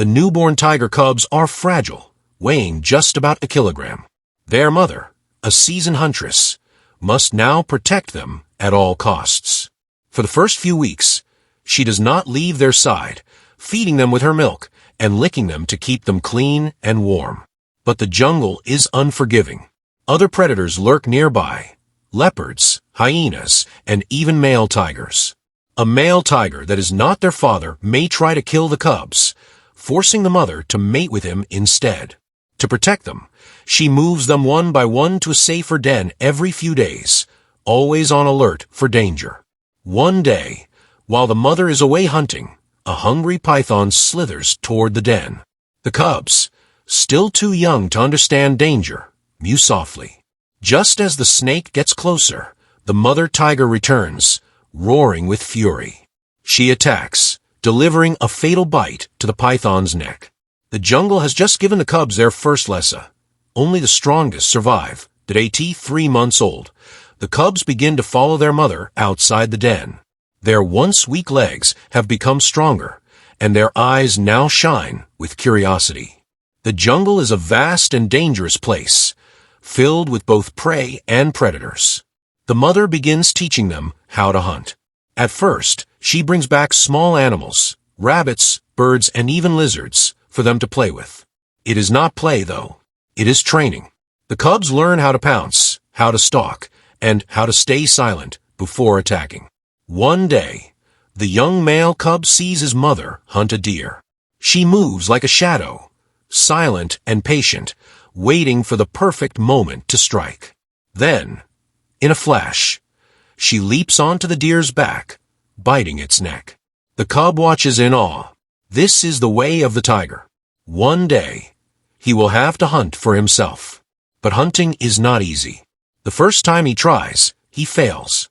The newborn tiger cubs are fragile, weighing just about a kilogram. Their mother, a seasoned huntress, must now protect them at all costs. For the first few weeks, she does not leave their side, feeding them with her milk and licking them to keep them clean and warm. But the jungle is unforgiving. Other predators lurk nearby: leopards, hyenas, and even male tigers. A male tiger that is not their father may try to kill the cubs, forcing the mother to mate with him instead. To protect them, she moves them one by one to a safer den every few days, always on alert for danger. One day, while the mother is away hunting, a hungry python slithers toward the den. The cubs, still too young to understand danger, mew softly. Just as the snake gets closer, the mother tiger returns, roaring with fury. She attacks, delivering a fatal bite to the python's neck. The jungle has just given the cubs their first lesson. Only the strongest survive. At 3 months old, the cubs begin to follow their mother outside the den. Their once weak legs have become stronger, and their eyes now shine with curiosity. The jungle is a vast and dangerous place, filled with both prey and predators. The mother begins teaching them how to hunt. At first, she brings back small animals, rabbits, birds, and even lizards, for them to play with. It is not play, though. It is training. The cubs learn how to pounce, how to stalk, and how to stay silent before attacking. One day, the young male cub sees his mother hunt a deer. She moves like a shadow, silent and patient, waiting for the perfect moment to strike. Then, in a flash, she leaps onto the deer's back, biting its neck. The cub watches in awe. This is the way of the tiger. One day, he will have to hunt for himself. But hunting is not easy. The first time he tries, he fails.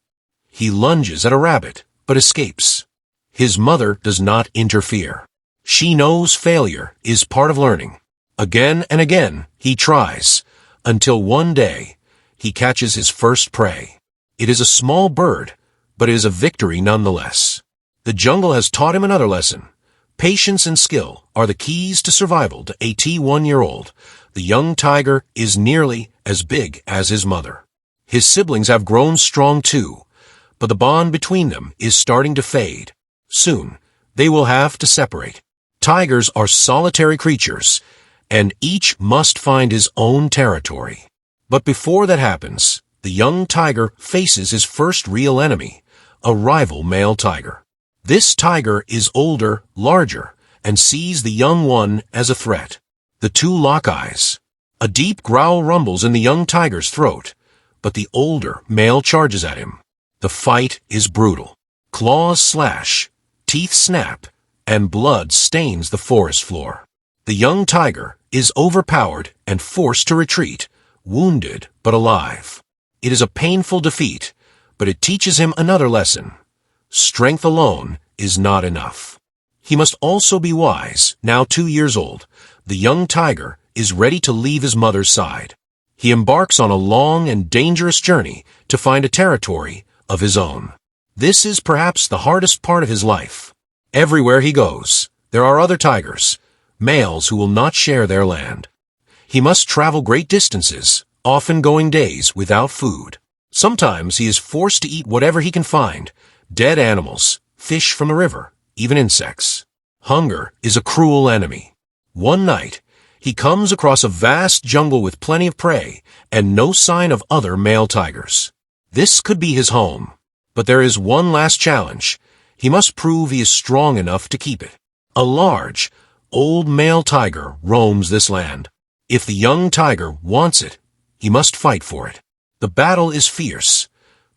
He lunges at a rabbit, but escapes. His mother does not interfere. She knows failure is part of learning. Again and again, he tries, until one day, he catches his first prey. It is a small bird, but it is a victory nonetheless. The jungle has taught him another lesson. Patience and skill are the keys to survival. To a 1-year-old, the young tiger is nearly as big as his mother. His siblings have grown strong too, but the bond between them is starting to fade. Soon, they will have to separate. Tigers are solitary creatures, and each must find his own territory. But before that happens, the young tiger faces his first real enemy, a rival male tiger. This tiger is older, larger, and sees the young one as a threat. The two lock eyes. A deep growl rumbles in the young tiger's throat, but the older male charges at him. The fight is brutal. Claws slash, teeth snap, and blood stains the forest floor. The young tiger is overpowered and forced to retreat, wounded but alive. It is a painful defeat, but it teaches him another lesson. Strength alone is not enough. He must also be wise. Now 2 years old, the young tiger is ready to leave his mother's side. He embarks on a long and dangerous journey to find a territory of his own. This is perhaps the hardest part of his life. Everywhere he goes, there are other tigers, males who will not share their land. He must travel great distances, often going days without food. Sometimes he is forced to eat whatever he can find, dead animals, fish from the river, even insects. Hunger is a cruel enemy. One night, he comes across a vast jungle with plenty of prey and no sign of other male tigers. This could be his home, but there is one last challenge. He must prove he is strong enough to keep it. A large, old male tiger roams this land. If the young tiger wants it, he must fight for it. The battle is fierce,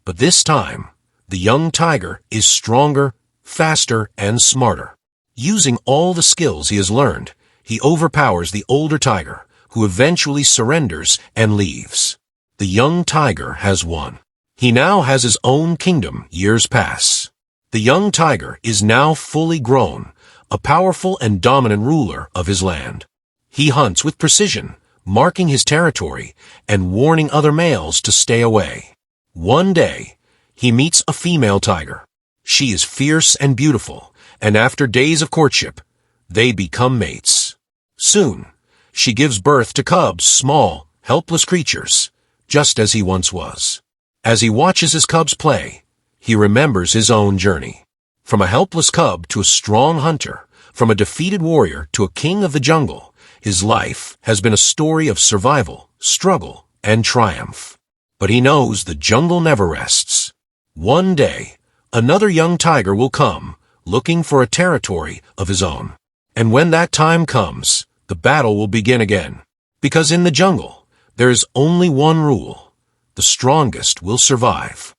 but this time, the young tiger is stronger, faster, and smarter. Using all the skills he has learned, he overpowers the older tiger, who eventually surrenders and leaves. The young tiger has won. He now has his own kingdom. Years pass. The young tiger is now fully grown, a powerful and dominant ruler of his land. He hunts with precision, marking his territory and warning other males to stay away. One day, he meets a female tiger. She is fierce and beautiful, and after days of courtship, They become mates. Soon, she gives birth to cubs, small, helpless creatures, just as he once was. As he watches his cubs play, he remembers his own journey. From a helpless cub to a strong hunter, from a defeated warrior to a king of the jungle, his life has been a story of survival, struggle, and triumph. But he knows the jungle never rests. One day, another young tiger will come, looking for a territory of his own. And when that time comes, the battle will begin again. Because in the jungle, there is only one rule: the strongest will survive.